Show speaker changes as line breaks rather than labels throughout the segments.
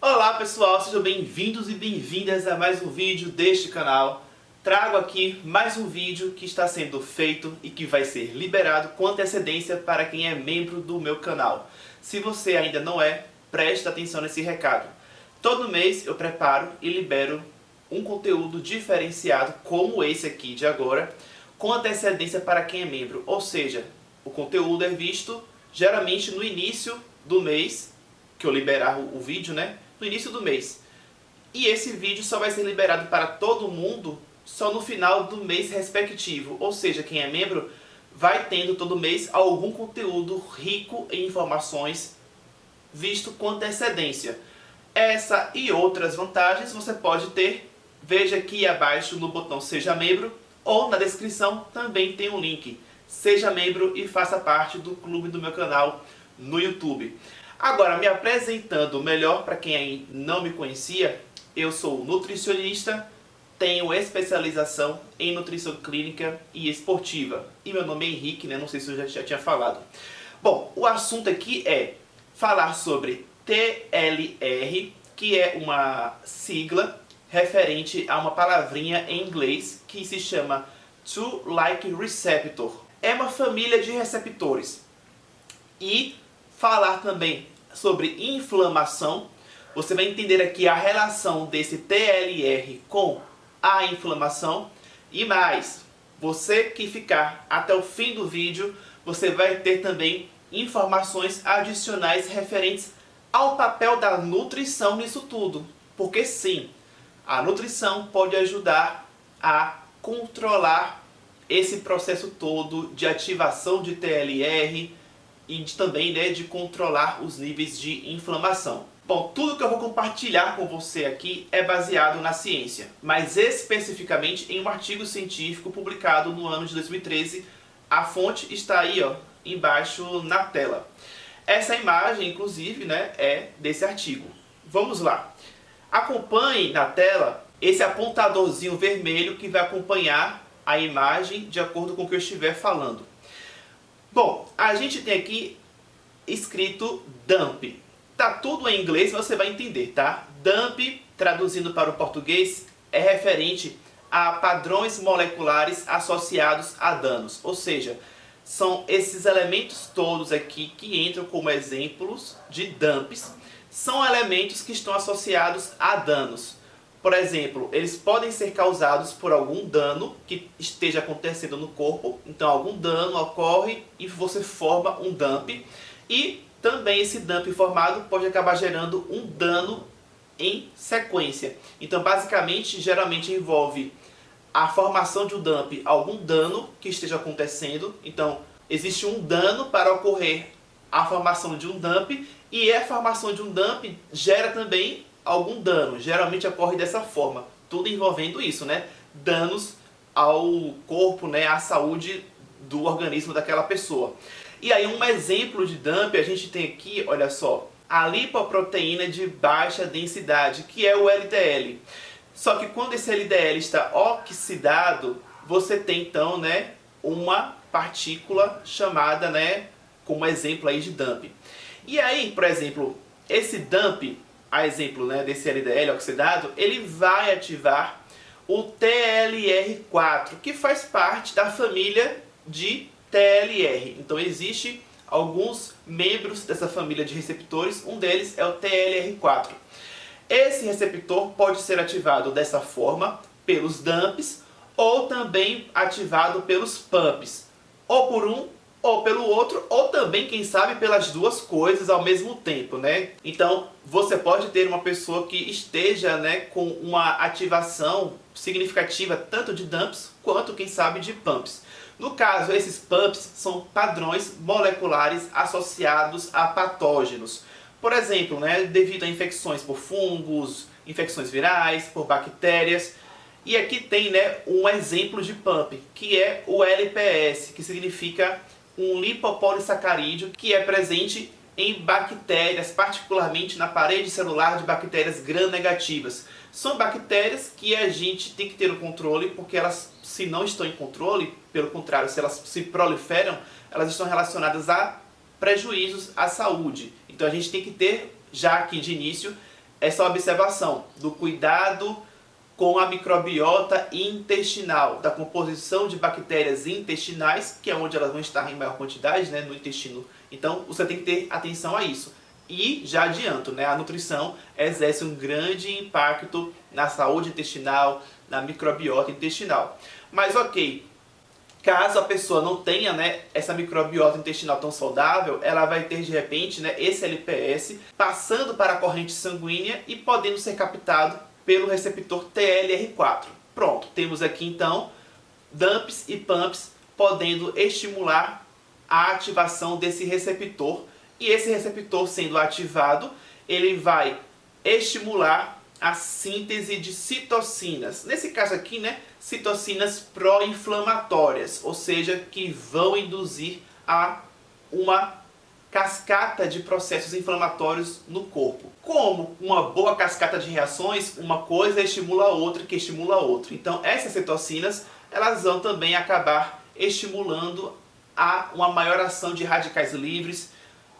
Olá pessoal, sejam bem-vindos e bem-vindas a mais um vídeo deste canal. Trago aqui mais um vídeo que está sendo feito e que vai ser liberado com antecedência para quem é membro do meu canal. Se você ainda não é, preste atenção nesse recado. Todo mês eu preparo e libero um conteúdo diferenciado como esse aqui de agora, com antecedência para quem é membro. Ou seja, o conteúdo é visto geralmente no início do mês, que eu liberar o vídeo, né? No início do mês. E esse vídeo só vai ser liberado para todo mundo só no final do mês respectivo. Ou seja, quem é membro vai tendo todo mês algum conteúdo rico em informações visto com antecedência. Essa e outras vantagens você pode ter. Veja aqui abaixo no botão Seja Membro ou na descrição também tem um link. Seja membro e faça parte do clube do meu canal no YouTube. Agora, me apresentando melhor para quem ainda não me conhecia, eu sou nutricionista, tenho especialização em nutrição clínica e esportiva. E meu nome é Henrique, né? Não sei se eu já tinha falado. Bom, o assunto aqui é falar sobre TLR, que é uma sigla referente a uma palavrinha em inglês que se chama Toll-like receptor. É uma família de receptores. E falar também sobre inflamação. Você vai entender aqui a relação desse TLR com a inflamação. E mais, você que ficar até o fim do vídeo, você vai ter também informações adicionais referentes ao papel da nutrição nisso tudo. Porque sim, a nutrição pode ajudar a controlar esse processo todo de ativação de TLR e também de controlar os níveis de inflamação. Bom, tudo que eu vou compartilhar com você aqui é baseado na ciência, mas especificamente em um artigo científico publicado no ano de 2013. A fonte está aí, ó, embaixo na tela. Essa imagem, inclusive, é desse artigo. Vamos lá. Acompanhe na tela esse apontadorzinho vermelho que vai acompanhar a imagem de acordo com o que eu estiver falando. Bom, a gente tem aqui escrito DUMP. Tá tudo em inglês, você vai entender, tá? DUMP, traduzindo para o português, é referente a padrões moleculares associados a danos. Ou seja, são esses elementos todos aqui que entram como exemplos de DUMPs. São elementos que estão associados a danos. Por exemplo, eles podem ser causados por algum dano que esteja acontecendo no corpo. Então, algum dano ocorre e você forma um DUMP. E também esse DUMP formado pode acabar gerando um dano em sequência. Então, basicamente, geralmente envolve a formação de um DUMP, algum dano que esteja acontecendo. Então, existe um dano para ocorrer a formação de um DUMP. E a formação de um DUMP gera também algum dano, geralmente ocorre dessa forma, tudo envolvendo isso, danos ao corpo, à saúde do organismo daquela pessoa. E aí um exemplo de DUMP a gente tem aqui, olha só, a lipoproteína de baixa densidade, que é o LDL. Só que quando esse LDL está oxidado, você tem então, uma partícula chamada, como exemplo aí de DUMP. E aí, por exemplo, esse DUMP, a exemplo desse LDL oxidado, ele vai ativar o TLR4, que faz parte da família de TLR. Então existe alguns membros dessa família de receptores, um deles é o TLR4. Esse receptor pode ser ativado dessa forma pelos DUMPs ou também ativado pelos PUMPs, ou por um ou pelo outro, ou também, quem sabe, pelas duas coisas ao mesmo tempo, Então, você pode ter uma pessoa que esteja, com uma ativação significativa tanto de DUMPs quanto, quem sabe, de PUMPs. No caso, esses PUMPs são padrões moleculares associados a patógenos. Por exemplo, devido a infecções por fungos, infecções virais, por bactérias. E aqui tem, um exemplo de PUMP, que é o LPS, que significa um lipopolissacarídeo, que é presente em bactérias, particularmente na parede celular de bactérias gram-negativas. São bactérias que a gente tem que ter o controle, porque elas, se não estão em controle, pelo contrário, se elas se proliferam, elas estão relacionadas a prejuízos à saúde. Então a gente tem que ter, já aqui de início, essa observação do cuidado com a microbiota intestinal, da composição de bactérias intestinais, que é onde elas vão estar em maior quantidade, né, no intestino. Então você tem que ter atenção a isso. E já adianto, né, a nutrição exerce um grande impacto na saúde intestinal, na microbiota intestinal. Mas ok, caso a pessoa não tenha, né, essa microbiota intestinal tão saudável, ela vai ter de repente, né, esse LPS passando para a corrente sanguínea e podendo ser captado pelo receptor TLR4. Pronto, temos aqui então DAMPs e PAMPs podendo estimular a ativação desse receptor. E esse receptor sendo ativado, ele vai estimular a síntese de citocinas. Nesse caso aqui, né, citocinas pró-inflamatórias, ou seja, que vão induzir a uma cascata de processos inflamatórios no corpo. Como uma boa cascata de reações, uma coisa estimula a outra, que estimula a outra. Então essas citocinas, elas vão também acabar estimulando a uma maior ação de radicais livres,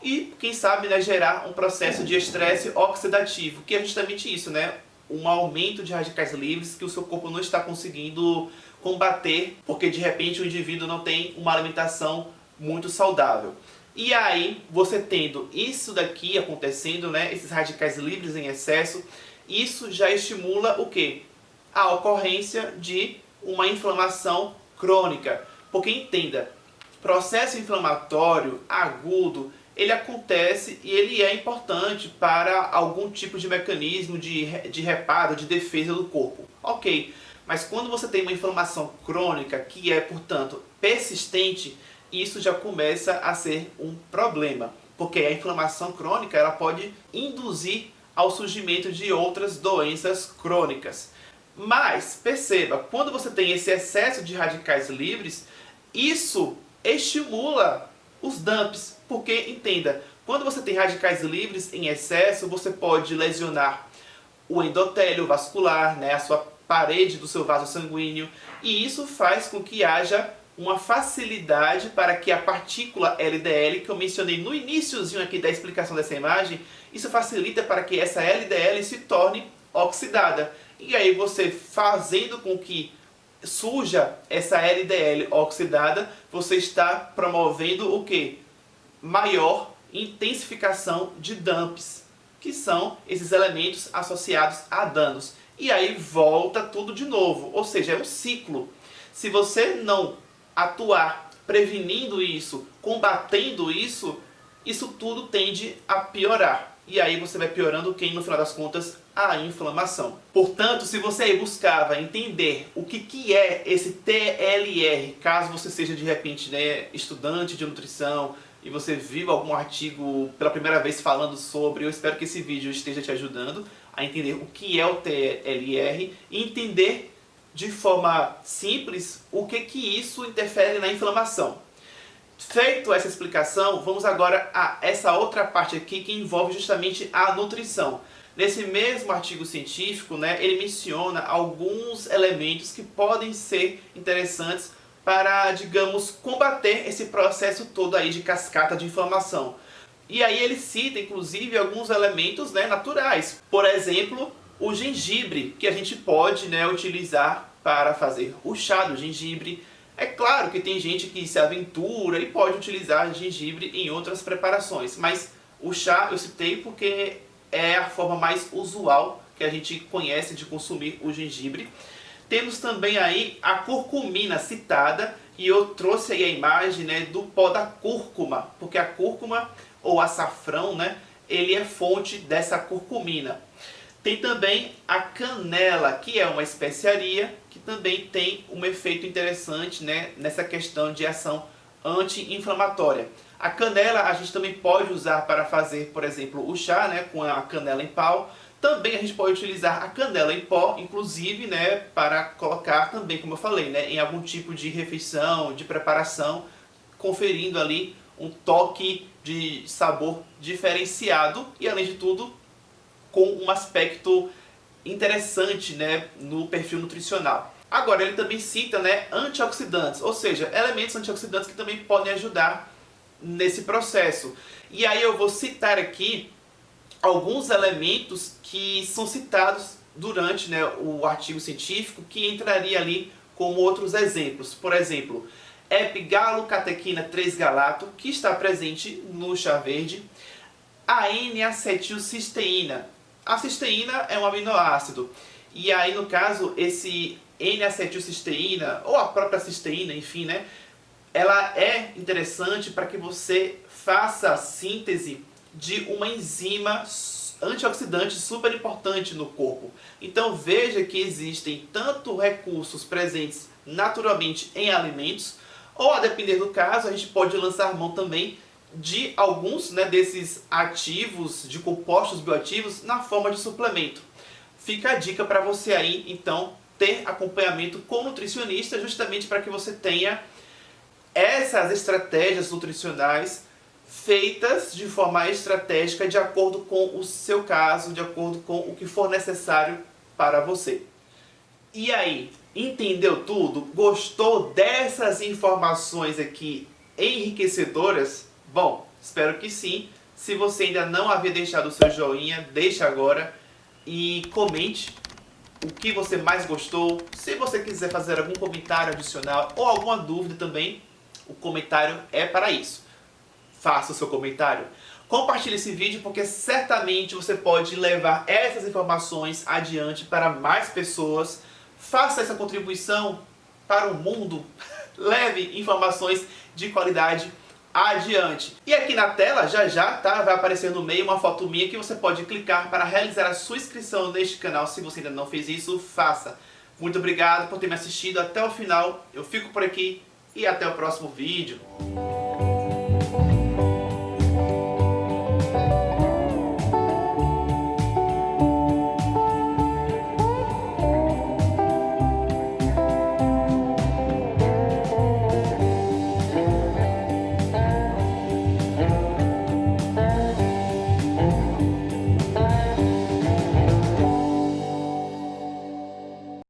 e, quem sabe, né, gerar um processo de estresse oxidativo, que é justamente isso, né? Um aumento de radicais livres que o seu corpo não está conseguindo combater, porque de repente o indivíduo não tem uma alimentação muito saudável. E aí, você tendo isso daqui acontecendo, né, esses radicais livres em excesso, isso já estimula o quê? A ocorrência de uma inflamação crônica. Porque entenda, processo inflamatório agudo, ele acontece e ele é importante para algum tipo de mecanismo de reparo, de defesa do corpo. Ok, mas quando você tem uma inflamação crônica, que é, portanto, persistente, isso já começa a ser um problema. Porque a inflamação crônica ela pode induzir ao surgimento de outras doenças crônicas. Mas, perceba, quando você tem esse excesso de radicais livres, isso estimula os DAMPs, porque, entenda, quando você tem radicais livres em excesso, você pode lesionar o endotélio vascular, né, a sua parede do seu vaso sanguíneo, e isso faz com que haja uma facilidade para que a partícula LDL, que eu mencionei no iniciozinho aqui da explicação dessa imagem, isso facilita para que essa LDL se torne oxidada. E aí você fazendo com que surja essa LDL oxidada, você está promovendo o quê? Maior intensificação de DAMPs, que são esses elementos associados a danos. E aí volta tudo de novo, ou seja, é um ciclo. Se você não atuar prevenindo isso, combatendo isso, isso tudo tende a piorar. E aí você vai piorando quem, no final das contas, a inflamação. Portanto, se você aí buscava entender o que é esse TLR, caso você seja de repente, né, estudante de nutrição e você viu algum artigo pela primeira vez falando sobre, eu espero que esse vídeo esteja te ajudando a entender o que é o TLR e entender de forma simples o que isso interfere na inflamação. Feito essa explicação, vamos agora a essa outra parte aqui que envolve justamente a nutrição. Nesse mesmo artigo científico, né, ele menciona alguns elementos que podem ser interessantes para, digamos, combater esse processo todo aí de cascata de inflamação. E aí ele cita, inclusive, alguns elementos, né, naturais. Por exemplo, o gengibre, que a gente pode, né, utilizar para fazer o chá do gengibre. É claro que tem gente que se aventura e pode utilizar gengibre em outras preparações, mas o chá eu citei porque é a forma mais usual que a gente conhece de consumir o gengibre. Temos também aí a curcumina citada, e eu trouxe aí a imagem, né, do pó da cúrcuma, porque a cúrcuma ou açafrão, né, ele é fonte dessa curcumina. Tem também a canela, que é uma especiaria que também tem um efeito interessante, né, nessa questão de ação anti-inflamatória. A canela a gente também pode usar para fazer, por exemplo, o chá, né, com a canela em pau. Também a gente pode utilizar a canela em pó, inclusive, né, para colocar também, como eu falei, né, em algum tipo de refeição, de preparação, conferindo ali um toque de sabor diferenciado e, além de tudo, com um aspecto interessante, né, no perfil nutricional. Agora, ele também cita, né, antioxidantes, ou seja, elementos antioxidantes que também podem ajudar nesse processo. E aí eu vou citar aqui alguns elementos que são citados durante, né, o artigo científico, que entraria ali como outros exemplos. Por exemplo, epigalocatequina 3-galato, que está presente no chá verde. A N-acetilcisteína. A cisteína é um aminoácido. E aí, no caso, esse N-acetilcisteína, ou a própria cisteína, enfim, né, ela é interessante para que você faça a síntese de uma enzima antioxidante super importante no corpo. Então veja que existem tanto recursos presentes naturalmente em alimentos, ou a depender do caso, a gente pode lançar mão também de alguns, né, desses ativos, de compostos bioativos, na forma de suplemento. Fica a dica para você aí, então, ter acompanhamento com nutricionista, justamente para que você tenha essas estratégias nutricionais feitas de forma estratégica, de acordo com o seu caso, de acordo com o que for necessário para você. E aí, entendeu tudo? Gostou dessas informações aqui enriquecedoras? Bom, espero que sim. Se você ainda não havia deixado o seu joinha, deixa agora e comente o que você mais gostou. Se você quiser fazer algum comentário adicional ou alguma dúvida também, o comentário é para isso. Faça o seu comentário. Compartilhe esse vídeo porque certamente você pode levar essas informações adiante para mais pessoas. Faça essa contribuição para o mundo. Leve informações de qualidade adiante. E aqui na tela, já tá, vai aparecer no meio uma foto minha que você pode clicar para realizar a sua inscrição neste canal. Se você ainda não fez isso, faça. Muito obrigado por ter me assistido até o final. Eu fico por aqui e até o próximo vídeo.